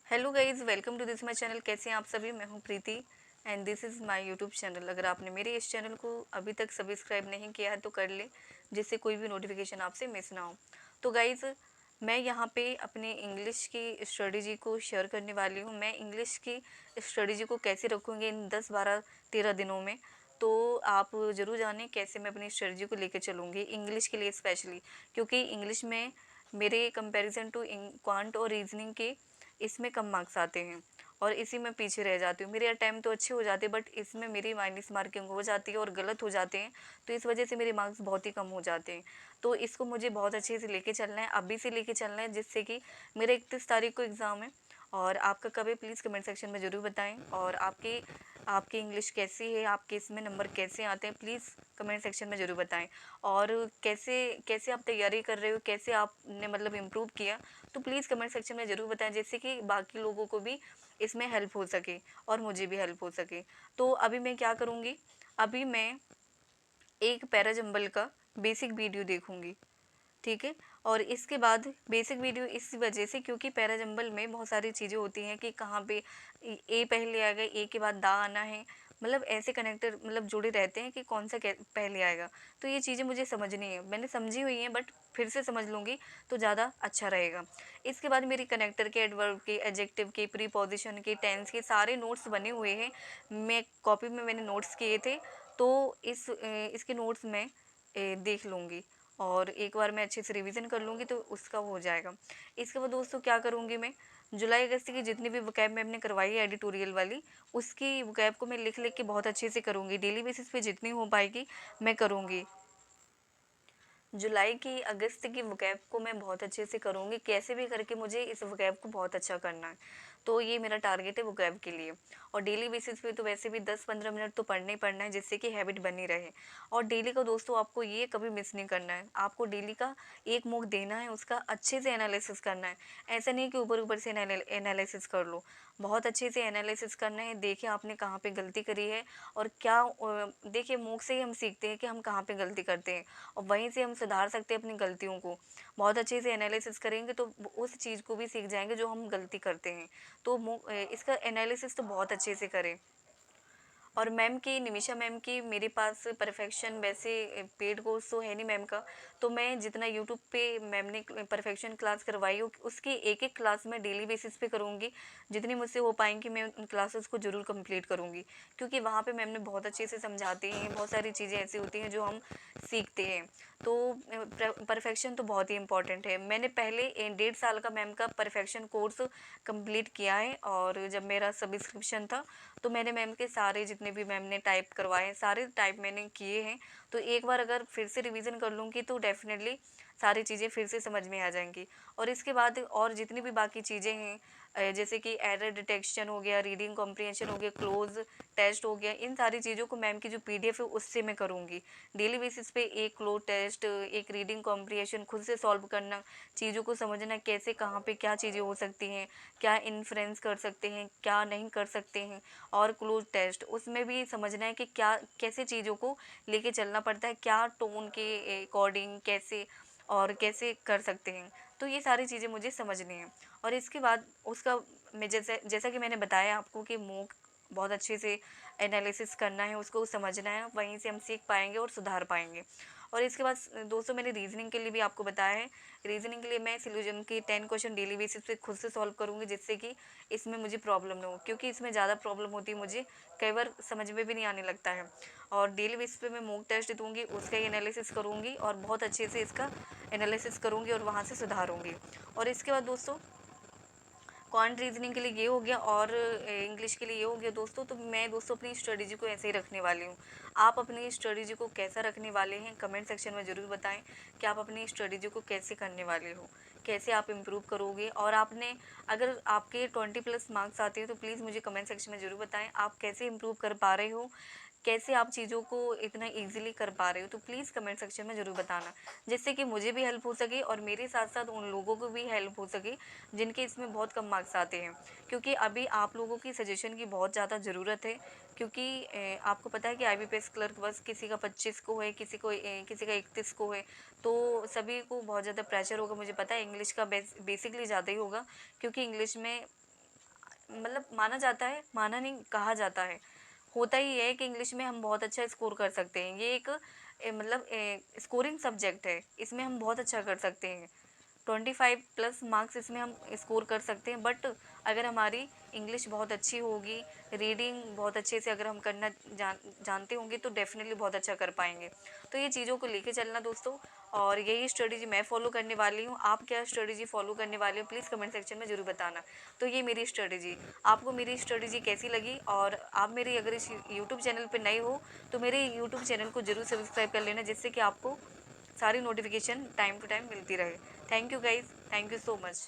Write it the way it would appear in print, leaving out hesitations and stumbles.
Hello guys, welcome to this my channel. कैसे हैं आप सभी? मैं हूं Preeti and this is my YouTube channel. अगर आपने मेरे इस चैनल को अभी तक सब्सक्राइब नहीं किया है तो कर ले, जिससे कोई भी नोटिफिकेशन आपसे मिस ना हो। तो गाइज, मैं यहाँ पे अपने इंग्लिश की स्ट्रेटजी को शेयर करने वाली हूँ। मैं इंग्लिश की स्ट्रेटजी को कैसे रखूँगी इन 10, 12, 13 दिनों में, तो आप ज़रूर जानें कैसे मैं अपनी स्ट्रेटजी को लेकर चलूँगी इंग्लिश के लिए स्पेशली, क्योंकि इंग्लिश में मेरे कंपैरिजन टू क्वांट और रीजनिंग के इसमें कम मार्क्स आते हैं और इसी में पीछे रह जाती हूँ। मेरे अटैम्प्ट तो अच्छे हो जाते हैं बट इसमें मेरी माइनस मार्किंग हो जाती है और गलत हो जाते हैं, तो इस वजह से मेरे मार्क्स बहुत ही कम हो जाते हैं। तो इसको मुझे बहुत अच्छे से लेके चलना है, अभी से लेके चलना है, जिससे कि मेरे 31 तारीख को एग्ज़ाम है। और आपका कब है प्लीज़ कमेंट सेक्शन में ज़रूर बताएं। और आपकी इंग्लिश कैसी है, आपके इसमें नंबर कैसे आते हैं, प्लीज़ कमेंट सेक्शन में ज़रूर बताएं। और कैसे कैसे आप तैयारी कर रहे हो, कैसे आपने मतलब इम्प्रूव किया, तो प्लीज़ कमेंट सेक्शन में ज़रूर बताएं, जिससे कि बाकी लोगों को भी इसमें हेल्प हो सके और मुझे भी हेल्प हो सके। तो अभी मैं क्या करूँगी, अभी मैं एक पैराजंबल का बेसिक वीडियो देखूँगी, ठीक है। और इसके बाद बेसिक वीडियो इस वजह से क्योंकि पैराजंबल में बहुत सारी चीज़ें होती हैं कि कहाँ पे ए पहले आएगा, ए के बाद दा आना है, मतलब ऐसे कनेक्टर मतलब जुड़े रहते हैं कि कौन सा पहले आएगा। तो ये चीज़ें मुझे समझनी है, मैंने समझी हुई हैं बट फिर से समझ लूँगी तो ज़्यादा अच्छा रहेगा। इसके बाद मेरी कनेक्टर के, एडवर्ब के, एडजेक्टिव के, प्रीपोजिशन के, टेंस के सारे नोट्स बने हुए हैं। मैं कॉपी में मैंने नोट्स किए थे, तो इसके नोट्स में देख लूँगी और एक बार मैं अच्छे से रिवीजन कर लूँगी तो उसका हो जाएगा। इसके बाद दोस्तों क्या करूँगी, मैं जुलाई अगस्त की जितनी भी वकैब मैंने करवाई है एडिटोरियल वाली, उसकी वकैब को मैं लिख लिख के बहुत अच्छे से करूँगी। डेली बेसिस पे जितनी हो पाएगी मैं करूँगी। जुलाई की, अगस्त की वकैब को मैं बहुत अच्छे से करूँगी, कैसे भी करके मुझे इस वकैब को बहुत अच्छा करना है। तो ये मेरा टारगेट है वकैब के लिए। और डेली बेसिस पे तो वैसे भी 10-15 मिनट तो पढ़ना ही पढ़ना है, जिससे कि हैबिट बनी रहे। और डेली का दोस्तों आपको ये कभी मिस नहीं करना है, आपको डेली का एक मुख देना है, उसका अच्छे से एनालिसिस करना है। ऐसा नहीं कि ऊपर ऊपर से एनालिसिस कर लो, बहुत अच्छे से एनालिसिस करना है। देखिए आपने कहाँ पे गलती करी है और क्या देखिए मुख से ही हम सीखते हैं कि हम कहाँ पे गलती करते हैं और वहीं से हम सुधार सकते हैं अपनी गलतियों को। बहुत अच्छे से एनालिसिस करेंगे तो उस चीज़ को भी सीख जाएंगे जो हम गलती करते हैं। तो इसका एनालिसिस तो बहुत अच्छे से करें। और मैम की, निमिषा मैम की मेरे पास परफेक्शन वैसे पेड कोर्स तो है नहीं मैम का, तो मैं जितना यूट्यूब पे मैम ने परफेक्शन क्लास करवाई हो उसकी एक एक क्लास मैं डेली बेसिस पे करूँगी। जितनी मुझसे हो पाएंगी मैं उन क्लासेस को ज़रूर कंप्लीट करूँगी, क्योंकि वहाँ पे मैम ने बहुत अच्छे से समझाते हैं। बहुत सारी चीज़ें ऐसी होती हैं जो हम सीखते हैं। तो परफेक्शन तो बहुत ही इम्पॉर्टेंट है। मैंने पहले 1.5 साल का मैम का परफेक्शन कोर्स कंप्लीट किया है और जब मेरा सब्सक्रिप्शन था तो मैंने मैम के सारे जितने भी मैम ने टाइप करवाए हैं सारे टाइप मैंने किए हैं। तो एक बार अगर फिर से रिवीजन कर लूँगी तो डेफिनेटली सारी चीज़ें फिर से समझ में आ जाएंगी। और इसके बाद और जितनी भी बाकी चीज़ें हैं, जैसे कि एरर डिटेक्शन हो गया, रीडिंग कॉम्प्रिहेंशन हो गया, क्लोज टेस्ट हो गया, इन सारी चीज़ों को मैम की जो पीडीएफ है उससे मैं करूँगी। डेली बेसिस पे एक क्लोज टेस्ट, एक रीडिंग कॉम्प्रिहेंशन खुद से सॉल्व करना, चीज़ों को समझना कैसे कहाँ पे क्या चीज़ें हो सकती हैं, क्या इन्फ्रेंस कर सकते हैं, क्या नहीं कर सकते हैं। और क्लोज टेस्ट उसमें भी समझना है कि क्या कैसे चीज़ों को लेके चलना पड़ता है, क्या टोन के अकॉर्डिंग कैसे और कैसे कर सकते हैं। तो ये सारी चीज़ें मुझे समझनी है। और इसके बाद उसका मैं जैसे जैसा कि मैंने बताया आपको कि मूक बहुत अच्छे से एनालिसिस करना है, उसको समझना है, वहीं से हम सीख पाएंगे और सुधार पाएंगे। और इसके बाद दोस्तों मैंने रीजनिंग के लिए भी आपको बताया है। रीजनिंग के लिए मैं सिलोजिज्म के 10 क्वेश्चन डेली बेसिस पे खुद से सॉल्व करूँगी, जिससे कि इसमें मुझे प्रॉब्लम ना हो, क्योंकि इसमें ज़्यादा प्रॉब्लम होती है, मुझे कई बार समझ में भी नहीं आने लगता है। और डेली बेसिस पे मैं मॉक टेस्ट दूँगी, उसका ही एनालिसिस करूँगी और बहुत अच्छे से इसका एनालिसिस करूँगी और वहाँ से सुधारूँगी। और इसके बाद दोस्तों क्वांट रीजनिंग के लिए ये हो गया और इंग्लिश के लिए ये हो गया दोस्तों। तो मैं दोस्तों अपनी स्ट्रेटजी को ऐसे ही रखने वाली हूँ। आप अपनी स्ट्रेटजी को कैसा रखने वाले हैं कमेंट सेक्शन में ज़रूर बताएं कि आप अपनी स्ट्रेटजी को कैसे करने वाले हो, कैसे आप इम्प्रूव करोगे। और आपने अगर आपके 20+ मार्क्स आते हैं तो प्लीज़ मुझे कमेंट सेक्शन में ज़रूर बताएं आप कैसे इम्प्रूव कर पा रहे हो, कैसे आप चीज़ों को इतना ईजिली कर पा रहे हो। तो प्लीज़ कमेंट सेक्शन में ज़रूर बताना, जिससे कि मुझे भी हेल्प हो सके और मेरे साथ साथ उन लोगों को भी हेल्प हो सके जिनके इसमें बहुत कम मार्क्स आते हैं। क्योंकि अभी आप लोगों की सजेशन की बहुत ज़्यादा ज़रूरत है, क्योंकि आपको पता है कि IBPS क्लर्क बस किसी का 25 को है, किसी का 31 को है। तो सभी को बहुत ज़्यादा प्रेशर होगा, मुझे पता है इंग्लिश का बेसिकली ज़्यादा ही होगा, क्योंकि इंग्लिश में मतलब माना जाता है, माना नहीं कहा जाता है। होता ही है कि इंग्लिश में हम बहुत अच्छा स्कोर कर सकते हैं। ये एक मतलब स्कोरिंग सब्जेक्ट है, इसमें हम बहुत अच्छा कर सकते हैं। 25 प्लस मार्क्स इसमें हम स्कोर कर सकते हैं। बट अगर हमारी इंग्लिश बहुत अच्छी होगी, रीडिंग बहुत अच्छे से अगर हम करना जानते होंगे तो डेफिनेटली बहुत अच्छा कर पाएंगे। तो ये चीज़ों को लेके चलना दोस्तों, और यही स्ट्रेटेजी मैं फॉलो करने वाली हूँ। आप क्या स्ट्रेटेजी फॉलो करने वाले हो प्लीज़ कमेंट सेक्शन में ज़रूर बताना। तो ये मेरी स्ट्रेटेजी, आपको मेरी स्ट्रेटेजी कैसी लगी? और आप मेरे अगर इस यूट्यूब चैनल पर नए हो तो मेरे यूट्यूब चैनल को ज़रूर सब्सक्राइब कर लेना, जिससे कि आपको सारी नोटिफिकेशन टाइम टू टाइम मिलती रहे। Thank you guys, thank you so much.